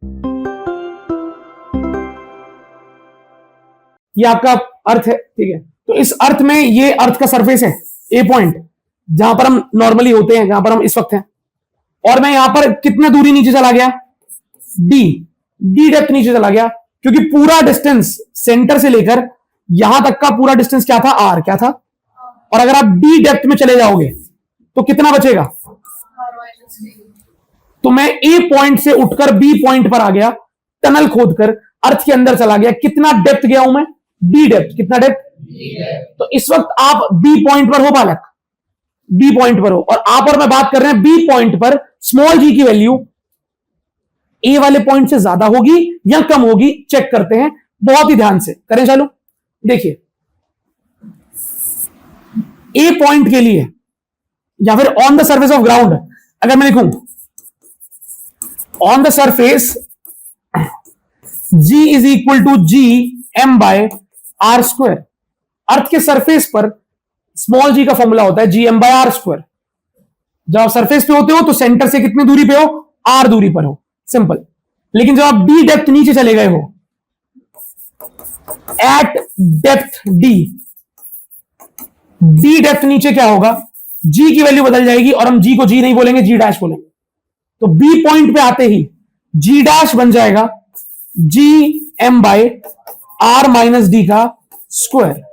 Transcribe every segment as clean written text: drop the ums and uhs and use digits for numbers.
ये आपका अर्थ है, ठीक है। तो इस अर्थ में ये अर्थ का सरफेस है ए पॉइंट, जहां पर हम नॉर्मली होते हैं, जहां पर हम इस वक्त हैं। और मैं यहां पर कितने दूरी नीचे चला गया, डी डेप्थ नीचे चला गया, क्योंकि पूरा डिस्टेंस सेंटर से लेकर यहां तक का पूरा डिस्टेंस क्या था, आर क्या था। और अगर आप डी डेप्थ में चले जाओगे तो कितना बचेगा, तो मैं ए पॉइंट से उठकर बी पॉइंट पर आ गया, टनल खोदकर अर्थ के अंदर चला गया। कितना डेप्थ गया हूं मैं, डी डेप्थ। कितना डेप्थ, तो इस वक्त आप बी पॉइंट पर हो बालक, बी पॉइंट पर हो, और आप और मैं बात कर रहे हैं बी पॉइंट पर स्मॉल जी की वैल्यू ए वाले पॉइंट से ज्यादा होगी या कम होगी, चेक करते हैं। बहुत ही ध्यान से करें, चालू। देखिए ए पॉइंट के लिए या फिर on the surface of ground अगर मैं लिखूं on the surface G is equal to G M by R square. Earth के सरफेस पर स्मॉल जी का फॉर्मूला होता है G M by R square. जब आप सरफेस पे होते हो तो सेंटर से कितनी दूरी पे हो, आर दूरी पर हो, सिंपल। लेकिन जब आप डी डेप्थ नीचे चले गए हो, एट डेप्थ डी डेप्थ नीचे क्या होगा, जी की वैल्यू बदल जाएगी और हम जी को जी नहीं बोलेंगे, जी डैश बोलेंगे। तो बी पॉइंट पे आते ही जी डैश बन जाएगा G M by R minus D का स्क्वायर।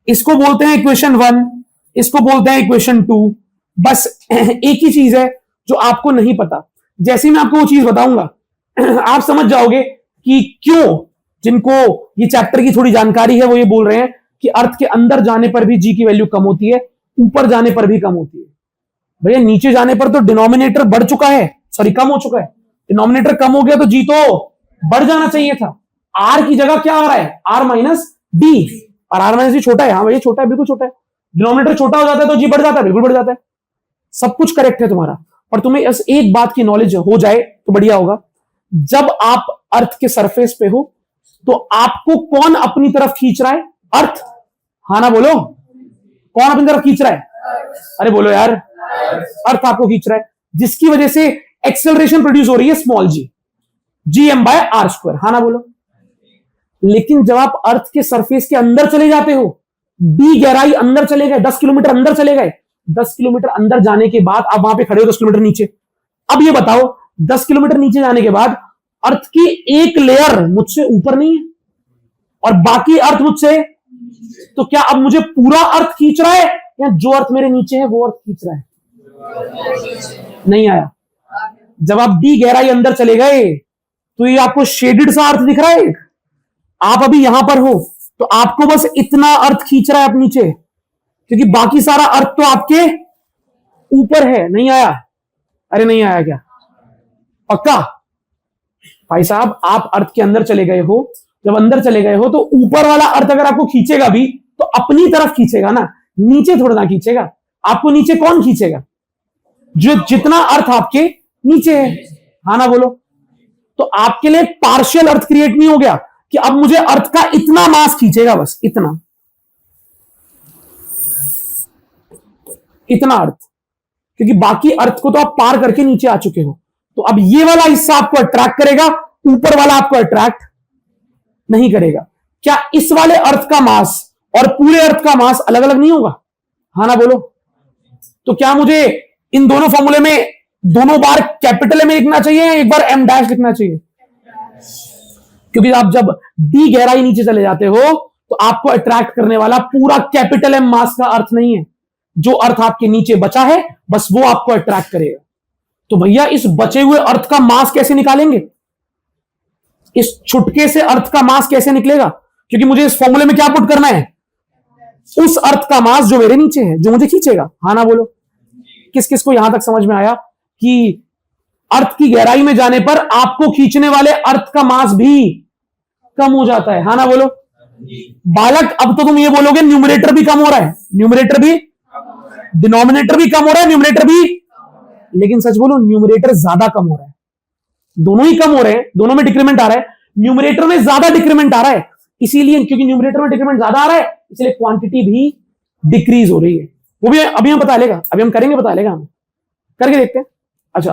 इसको बोलते हैं इक्वेशन 1, इसको बोलते हैं इक्वेशन 2। बस एक ही चीज है जो आपको नहीं पता, जैसे मैं आपको वो चीज बताऊंगा आप समझ जाओगे कि क्यों जिनको ये चैप्टर की थोड़ी जानकारी है वो ये बोल रहे हैं कि अर्थ के अंदर जाने पर भी जी की वैल्यू कम होती है, ऊपर जाने पर भी कम होती है। भैया नीचे जाने पर तो डिनोमिनेटर बढ़ चुका है, सॉरी कम हो चुका है। डिनोमिनेटर कम हो गया तो जी तो बढ़ जाना चाहिए था। आर की जगह क्या आ रहा है, आर माइनस डी, और आर माइनस डी छोटा है। हाँ भैया छोटा है, बिल्कुल छोटा है। डिनोमिनेटर छोटा हो जाता है तो जी बढ़ जाता है, बिल्कुल बढ़ जाता है। सब कुछ करेक्ट है तुम्हारा, पर तुम्हें इस एक बात की नॉलेज हो जाए तो बढ़िया होगा। जब आप अर्थ के सरफेस पे हो तो आपको कौन अपनी तरफ खींच रहा है, अर्थ। हाँ ना बोलो, कौन अपनी तरफ खींच रहा है, अरे बोलो यार, अर्थ आपको खींच रहा है, जिसकी वजह से एक्सेलरेशन प्रोड्यूस हो रही है small G M by R square. हाँ ना बोलो। लेकिन जब आप अर्थ के सरफेस के अंदर चले जाते हो, डी गहराई अंदर चले गए, 10 किलोमीटर अंदर चले गए, 10 किलोमीटर अंदर जाने के बाद आप वहां पे खड़े हो 10 किलोमीटर नीचे। अब ये बताओ 10 किलोमीटर नीचे जाने के बाद अर्थ की एक लेयर मुझसे ऊपर नहीं है और बाकी अर्थ मुझसे, तो क्या अब मुझे पूरा अर्थ खींच रहा है या जो अर्थ मेरे नीचे है वो अर्थ खींच रहा है? नहीं आया। जब आप डी गहराई अंदर चले गए तो ये आपको शेडेड सा अर्थ दिख रहा है। आप अभी यहां पर हो तो आपको बस इतना अर्थ खींच रहा है आप नीचे, क्योंकि बाकी सारा अर्थ तो आपके ऊपर है। नहीं आया? अरे नहीं आया क्या? पक्का? भाई साहब आप अर्थ के अंदर चले गए हो, जब अंदर चले गए हो तो ऊपर वाला अर्थ अगर आपको खींचेगा भी तो अपनी तरफ खींचेगा ना, नीचे थोड़ा ना खींचेगा। आपको नीचे कौन खींचेगा? जो जितना अर्थ आपके नीचे है। हाँ ना बोलो। तो आपके लिए पार्शियल अर्थ क्रिएट नहीं हो गया कि अब मुझे अर्थ का इतना मास खींचेगा, बस इतना अर्थ, क्योंकि बाकी अर्थ को तो आप पार करके नीचे आ चुके हो। तो अब ये वाला हिस्सा आपको अट्रैक्ट करेगा, ऊपर वाला आपको अट्रैक्ट नहीं करेगा। क्या इस वाले अर्थ का मास और पूरे अर्थ का मास अलग अलग नहीं होगा? हाँ ना बोलो। तो क्या मुझे इन दोनों फॉर्मूले में दोनों बार कैपिटल में लिखना चाहिए या एक बार एम डैश लिखना चाहिए? क्योंकि आप जब डी गहराई नीचे चले जाते हो तो आपको अट्रैक्ट करने वाला पूरा कैपिटल एम मास का अर्थ नहीं है। जो अर्थ आपके नीचे बचा है बस वो आपको अट्रैक्ट करेगा। तो भैया इस बचे हुए अर्थ का मास कैसे निकालेंगे? इस छुटके से अर्थ का मास कैसे निकलेगा? क्योंकि मुझे इस फॉर्मूले में क्या पुट करना है? उस अर्थ का मास जो मेरे नीचे है, जो मुझे खींचेगा। हाँ ना बोलो। किस किस को यहां तक समझ में आया कि अर्थ की गहराई में जाने पर आपको खींचने वाले अर्थ का मास भी कम हो जाता है? हाँ ना बोलो। बालक अब तो तुम ये बोलोगे न्यूमरेटर भी कम हो रहा है, न्यूमरेटर भी, डिनोमिनेटर भी कम हो रहा है, न्यूमरेटर भी। लेकिन सच बोलो न्यूमरेटर ज्यादा कम हो रहा है। दोनों ही कम हो रहे हैं, दोनों में डिक्रीमेंट आ रहा है, न्यूमरेटर में ज्यादा डिक्रीमेंट आ रहा है। इसीलिए क्योंकि न्यूमरेटर में डिक्रीमेंट ज्यादा आ रहा है इसलिए क्वांटिटी भी डिक्रीज हो रही है। वो भी अभी हम पता लेगा, अभी हम करेंगे, पता लेगा हम करके देखते हैं। अच्छा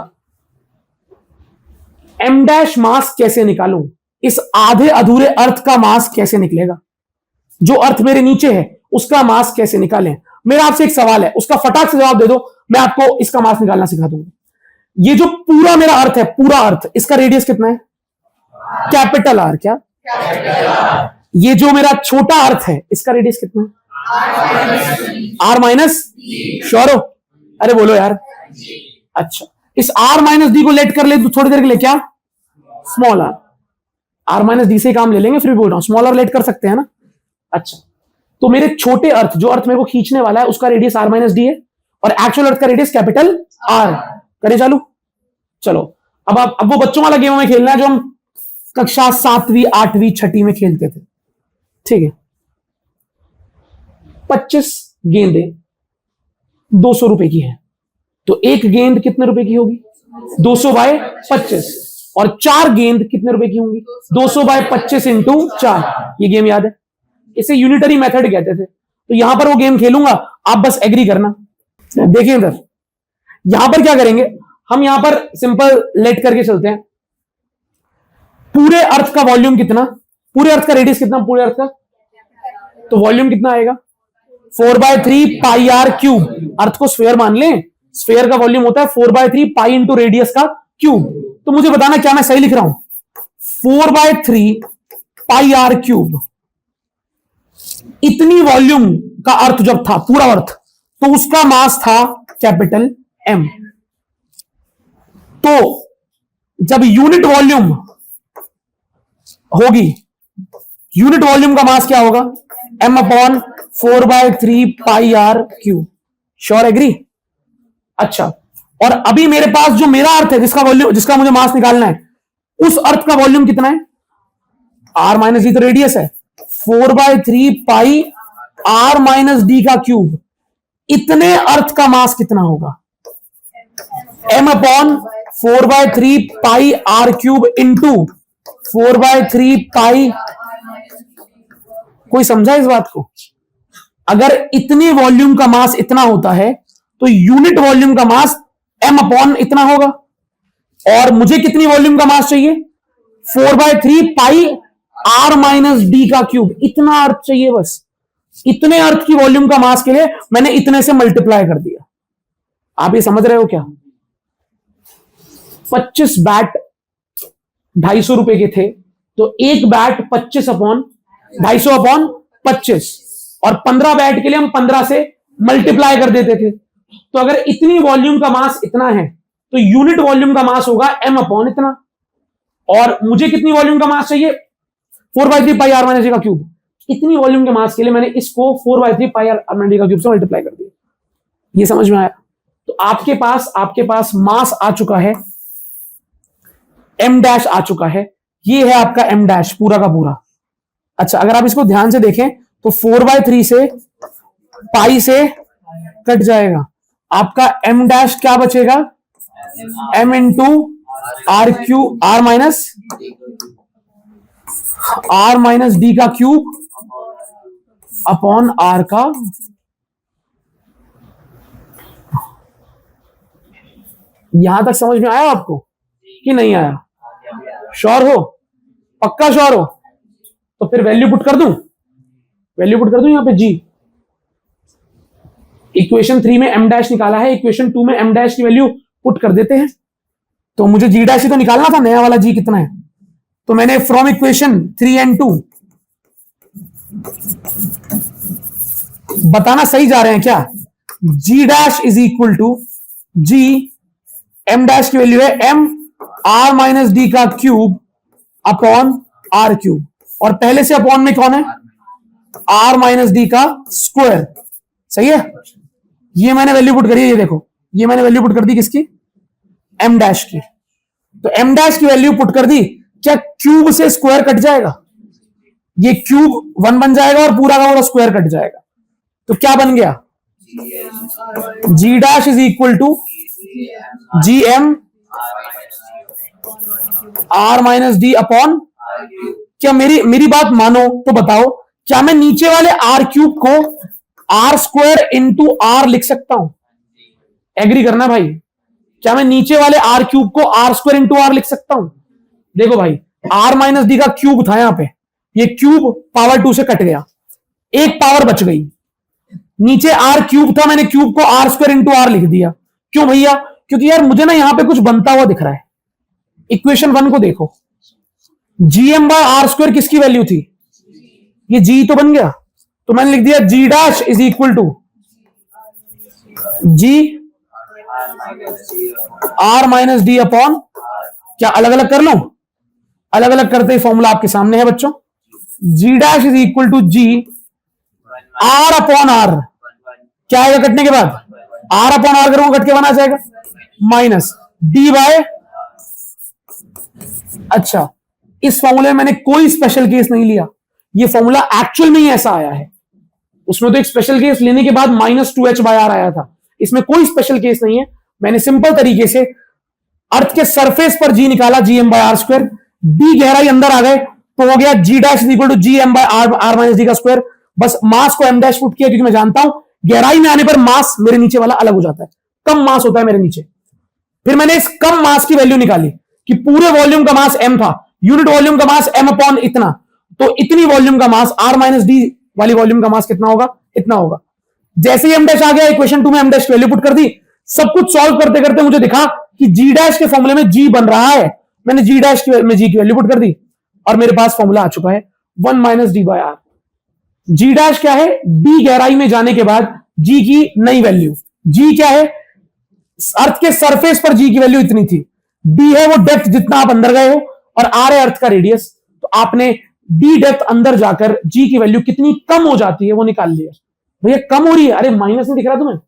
एम डैश मास कैसे निकालूं, इस आधे अधूरे अर्थ का मास कैसे निकलेगा, जो अर्थ मेरे नीचे है उसका मास कैसे निकालें। मेरा आपसे एक सवाल है, उसका फटाक से जवाब दे दो, मैं आपको इसका मास निकालना सिखा दूंगा। ये जो पूरा मेरा अर्थ है, पूरा अर्थ, इसका रेडियस कितना है? Capital R. क्या? ये जो मेरा छोटा अर्थ है, इसका रेडियस कितना है? R minus. श्योर हो? अरे बोलो यार। अच्छा, इस आर माइनस डी को लेट कर ले तो थोड़ी देर के लिए, क्या? Small R. R minus D से काम ले लेंगे, फिर भी बोल रहा हूं स्मॉल आर लेट कर सकते हैं ना। अच्छा, तो मेरे छोटे अर्थ, जो अर्थ मेरे को खींचने वाला है, उसका रेडियस आर माइनस डी है, और एक्चुअल अर्थ का रेडियस कैपिटल आर। करें चालू? चलो, अब वो बच्चों वाला गेम में खेलना है जो हम कक्षा 7वीं 8वीं 6वीं में खेलते थे। ठीक है, 25 गेंदे 200 रुपए की है, तो एक गेंद कितने रुपए की होगी? 200 बाय 25। और 4 गेंद कितने रुपए की होंगी? 200 बाय 25 इंटू 4। ये गेम याद है? इसे यूनिटरी मेथड कहते थे। तो यहां पर वो गेम खेलूंगा, आप बस एग्री करना। देखिए इधर, यहां पर क्या करेंगे हम, यहां पर सिंपल लेट करके चलते हैं। पूरे अर्थ का वॉल्यूम कितना, पूरे अर्थ का रेडियस कितना, पूरे अर्थ का, तो वॉल्यूम कितना आएगा? 4/3 पाई आर क्यूब। अर्थ को स्फीयर मान लें, स्फीयर का वॉल्यूम होता है 4/3 पाई इंटू रेडियस का क्यूब। तो मुझे बताना क्या मैं सही लिख रहा हूं? 4/3 पाई आर क्यूब। इतनी वॉल्यूम का अर्थ जब था, पूरा अर्थ, तो उसका मास था कैपिटल एम। तो जब यूनिट वॉल्यूम होगी, यूनिट वॉल्यूम का मास क्या होगा? m upon 4/3 pi R cube. Sure? Agree? अच्छा, और अभी मेरे पास जो मेरा अर्थ है, जिसका वॉल्यूम, जिसका मुझे मास निकालना है, उस अर्थ का वॉल्यूम कितना है? आर माइनस डी तो रेडियस है, 4/3 पाई आर माइनस डी का क्यूब। इतने अर्थ का मास कितना होगा? m upon 4/3 pi R cube into 4/3 pi. कोई समझा इस बात को? अगर इतनी वॉल्यूम का मास इतना होता है, तो यूनिट वॉल्यूम का मास m अपॉन इतना होगा। और मुझे कितनी वॉल्यूम का मास चाहिए? 4/3 पाई आर माइनस डी का क्यूब। इतना अर्थ चाहिए बस। इतने अर्थ की वॉल्यूम का मास के लिए मैंने इतने से मल्टीप्लाई कर दिया। आप ये समझ रहे हो क्या? 25 बैट 250 रुपए के थे, तो एक बैट 25 अपॉन 250 अपॉन 25, और 15 बैट के लिए हम 15 से मल्टीप्लाई कर देते थे। तो अगर इतनी वॉल्यूम का मास इतना है, तो यूनिट वॉल्यूम का मास होगा m अपॉन इतना। और मुझे कितनी वॉल्यूम का मास चाहिए? 4/3 पाई आर माइनस डी का क्यूब। इतनी वॉल्यूम के मास के लिए मैंने इसको 4/3 पाई आर माइनस डी का क्यूब से मल्टीप्लाई कर दिया। ये समझ में आया? तो आपके पास मास आ चुका है, m डैश आ चुका है। ये है आपका m डैश पूरा का पूरा। अच्छा, अगर आप इसको ध्यान से देखें तो 4/3 से पाई से कट जाएगा, आपका m डैश क्या बचेगा? m into R cube, R minus D का क्यूब अपॉन आर का। यहां तक समझ में आया आपको कि नहीं आया? श्योर हो? पक्का श्योर हो? तो फिर वैल्यू पुट कर दूं, यहां पे जी। इक्वेशन 3 में m डैश निकाला है, इक्वेशन 2 में m डैश की वैल्यू पुट कर देते हैं। तो मुझे g डैश ही तो निकालना था, नया वाला g कितना है। तो मैंने फ्रॉम इक्वेशन 3 and 2, बताना सही जा रहे हैं क्या? g dash is equal to g, m dash की वैल्यू है m r माइनस डी का क्यूब अपॉन r क्यूब, और पहले से अपॉन में कौन है? r माइनस डी का स्क्वायर। सही है? ये मैंने वैल्यू पुट करी है, ये देखो, ये मैंने वैल्यू पुट कर दी किसकी? m डैश की। तो m डैश की वैल्यू पुट कर दी, क्या क्यूब से स्क्वायर कट जाएगा? ये क्यूब 1 बन जाएगा और पूरा का पूरा स्क्वायर कट जाएगा। तो क्या बन गया? g dash is equal to G M R minus D upon. क्या मेरी बात मानो तो बताओ, क्या मैं नीचे वाले आर क्यूब को आर स्क्वायर इंटू आर लिख सकता हूं? एग्री करना भाई। क्या मैं नीचे वाले आर क्यूब को आर स्क्वायर इंटू आर लिख सकता हूं? देखो भाई, आर माइनस डी का क्यूब था यहां पे, ये क्यूब पावर 2 से कट गया, एक पावर बच गई, नीचे आर क्यूब था, मैंने क्यूब को आर स्क्वायर इंटू आर लिख दिया। क्यों भैया? क्योंकि यार मुझे ना यहां पे कुछ बनता हुआ दिख रहा है। इक्वेशन 1 को देखो, जीएम बाय आर स्क्वायर किसकी वैल्यू थी? ये जी तो बन गया, तो मैंने लिख दिया G dash is equal to G R minus D upon, क्या अलग अलग कर लो? अलग अलग करते ही फॉर्मूला आपके सामने है बच्चों, G dash is equal to G R upon R, क्या आएगा कटने के बाद? आर अपॉन आर करूंगा, कट के बना जाएगा माइनस डी बाय। अच्छा, इस फॉर्मूले में मैंने कोई स्पेशल केस नहीं लिया, ये फॉर्मूला एक्चुअल में ही ऐसा आया है। उसमें तो एक स्पेशल केस लेने के बाद -2h बाय आर आया था, इसमें कोई स्पेशल केस नहीं है। मैंने सिंपल तरीके से अर्थ के सरफेस पर जी निकाला, G M by R square, D गहराई अंदर आ गए तो हो गया G dash is equal to G M by R minus D का स्क्वायर। बस मास को एम डैश पुट किया, क्योंकि मैं जानता हूं गहराई में आने पर मास मेरे नीचे वाला अलग हो जाता है, कम मास होता है मेरे नीचे। फिर मैंने इस कम मास की वैल्यू निकाली कि पूरे वॉल्यूम का मास m था, यूनिट वॉल्यूम का मास m अपॉन इतना, तो इतनी वॉल्यूम का मास r माइनस डी वाली वॉल्यूम का मास कितना होगा? इतना होगा। जैसे ही m डैश आ गया, इक्वेशन 2 में m डैश की वैल्यू पुट कर दी। सब कुछ सॉल्व करते करते मुझे दिखा कि g डैश के फॉर्मूले में g बन रहा है, मैंने g डैश में g की वैल्यू पुट कर दी और मेरे पास फॉर्मूला आ चुका है 1 minus D by R. G dash क्या है? d गहराई में जाने के बाद g की नई वैल्यू। g क्या है? अर्थ के सरफेस पर जी की वैल्यू इतनी थी, डी है वो डेप्थ जितना आप अंदर गए हो, और आर है अर्थ का रेडियस, तो आपने डी डेप्थ अंदर जाकर जी की वैल्यू कितनी कम हो जाती है वो निकाल लिया। भैया कम हो रही है, अरे माइनस नहीं दिख रहा तुम्हें?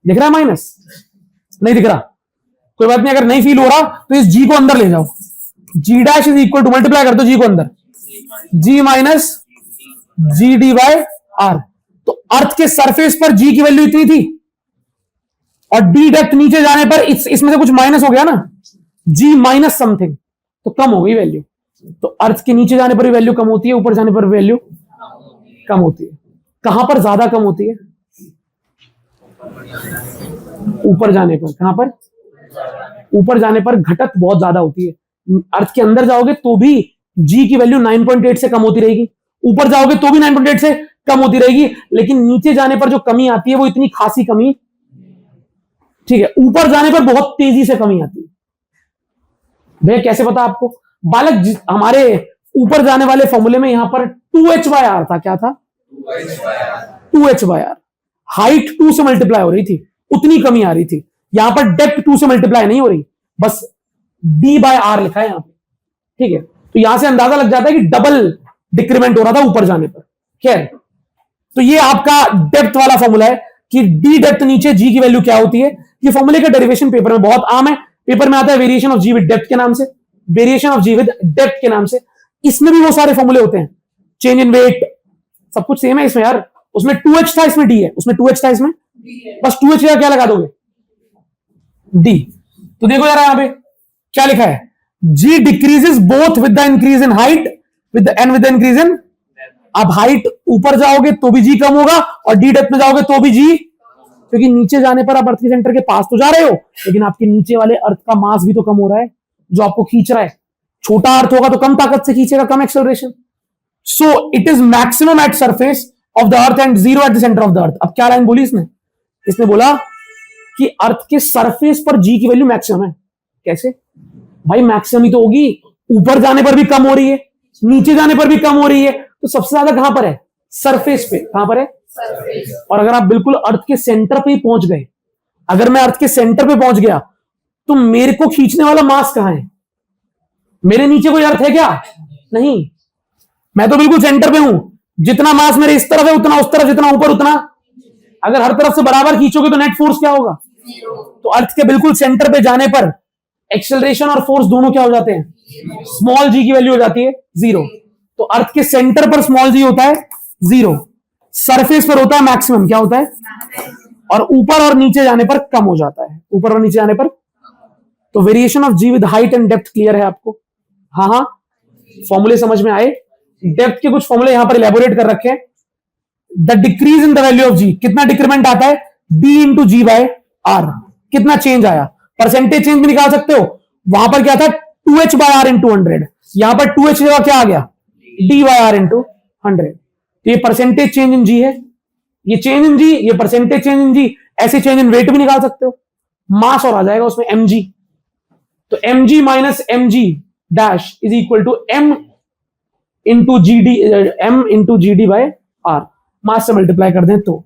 दिख रहा है माइनस? नहीं दिख रहा, कोई बात नहीं, अगर नहीं फील हो रहा तो इस जी को अंदर ले जाओ, G dash is equal to, multiply कर दो जी को अंदर, G minus G D by R. तो अर्थ के सरफेस पर जी की वैल्यू इतनी थी और डी डेप्थ नीचे जाने पर इसमें से कुछ माइनस हो गया ना, जी माइनस समथिंग, तो कम हो गई वैल्यू। तो अर्थ के नीचे जाने पर भी वैल्यू कम होती है, ऊपर जाने पर वैल्यू कम होती है। कहां पर ज्यादा कम होती है? ऊपर जाने पर। कहां पर? ऊपर जाने पर घटत बहुत ज्यादा होती है। अर्थ के अंदर जाओगे तो भी जी की वैल्यू 9.8 से कम होती रहेगी, ऊपर जाओगे तो भी 9.8 से कम होती रहेगी, लेकिन नीचे जाने पर जो कमी आती है वो इतनी खासी कमी, ठीक है, ऊपर जाने पर बहुत तेजी से कमी आती है। भैया कैसे पता आपको? बालक हमारे ऊपर जाने वाले फॉर्मूले में यहां पर 2h बाय आर था, क्या था? 2h bye are. हाइट 2 से मल्टीप्लाई हो रही थी, उतनी कमी आ रही थी। यहां पर डेप्थ 2 से मल्टीप्लाई नहीं हो रही, बस d बाय आर लिखा है यहां पे, ठीक है। तो यहां से अंदाजा लग जाता है कि डबल डिक्रीमेंट हो रहा था ऊपर जाने पर। खैर, तो ये आपका डेप्थ वाला फॉर्मूला है कि डी डेप्थ नीचे जी की वैल्यू क्या होती है। ये फॉर्मूले का डेरिवेशन पेपर में बहुत आम है, पेपर में आता है variation of G with depth के नाम से, variation of G with depth के नाम से। इसमें भी वो सारे फॉर्मूले होते हैं, चेंज इन वेट, सब कुछ सेम है इसमें यार। उसमें 2h था, इसमें d है, उसमें 2h था, इसमें बस 2h का क्या लगा दोगे? d। तो देखो यार यहां पे क्या लिखा है, g decreases both with the increase in height with the increase in. अब हाइट ऊपर जाओगे तो भी जी कम होगा और डी डेप्थ में जाओगे तो भी जी, क्योंकि नीचे जाने पर आप अर्थ के सेंटर के पास तो जा रहे हो, लेकिन आपके नीचे वाले अर्थ का मास भी तो कम हो रहा है जो आपको खींच रहा है। छोटा अर्थ होगा तो कम ताकत से खींचेगा, कम acceleration. So it is maximum at surface of the earth and zero at the centre of the earth. अब क्या लाइन बोली इसने? इसने बोला कि अर्थ के सरफेस पर जी की वैल्यू मैक्सिमम है। कैसे भाई? मैक्सिमम ही तो होगी, ऊपर जाने पर भी कम हो रही है, नीचे जाने पर भी कम हो रही है, तो सबसे ज्यादा कहां पर है? सरफेस पे। कहां पर है? सरफेस। और अगर आप बिल्कुल अर्थ के सेंटर पे ही पहुंच गए, अगर मैं अर्थ के सेंटर पे पहुंच गया तो मेरे को खींचने वाला मास कहां है? मेरे नीचे कोई अर्थ है क्या? नहीं, मैं तो बिल्कुल सेंटर पे हूं। जितना मास मेरे इस तरफ है उतना उस तरफ, जितना ऊपर उतना। अगर हर तरफ से बराबर खींचोगे तो नेट फोर्स क्या होगा? तो अर्थ के बिल्कुल सेंटर पे जाने पर एक्सेलरेशन और फोर्स दोनों क्या हो जाते हैं? स्मॉल जी की वैल्यू हो जाती है 0। तो अर्थ के सेंटर पर स्मॉल जी होता है 0, सरफेस पर होता है मैक्सिमम, क्या होता है? और ऊपर और नीचे जाने पर कम हो जाता है, ऊपर और नीचे जाने पर। तो variation of G with height and depth clear है आपको? हाँ हाँ, फॉर्मूले समझ में आए? डेप्थ के कुछ फॉर्मूले यहां पर इलेबोरेट कर रखे हैं। The decrease in the value of G, कितना डिक्रीमेंट आता है? D into G by R. कितना चेंज आया? परसेंटेज चेंज भी निकाल सकते हो। वहां पर क्या था? 2h बाय आर इंटू 100, यहां पर 2h जगह क्या आ गया, डी बाय आर इंटू 100। तो ये परसेंटेज चेंज इन जी है, ये चेंज इन जी, ये परसेंटेज चेंज इन जी। ऐसे चेंज इन वेट भी निकाल सकते हो, मास और आ जाएगा उसमें mg। तो mg minus mg dash is equal to m into G D, m into G D by R. Mass से मल्टीप्लाई कर दें तो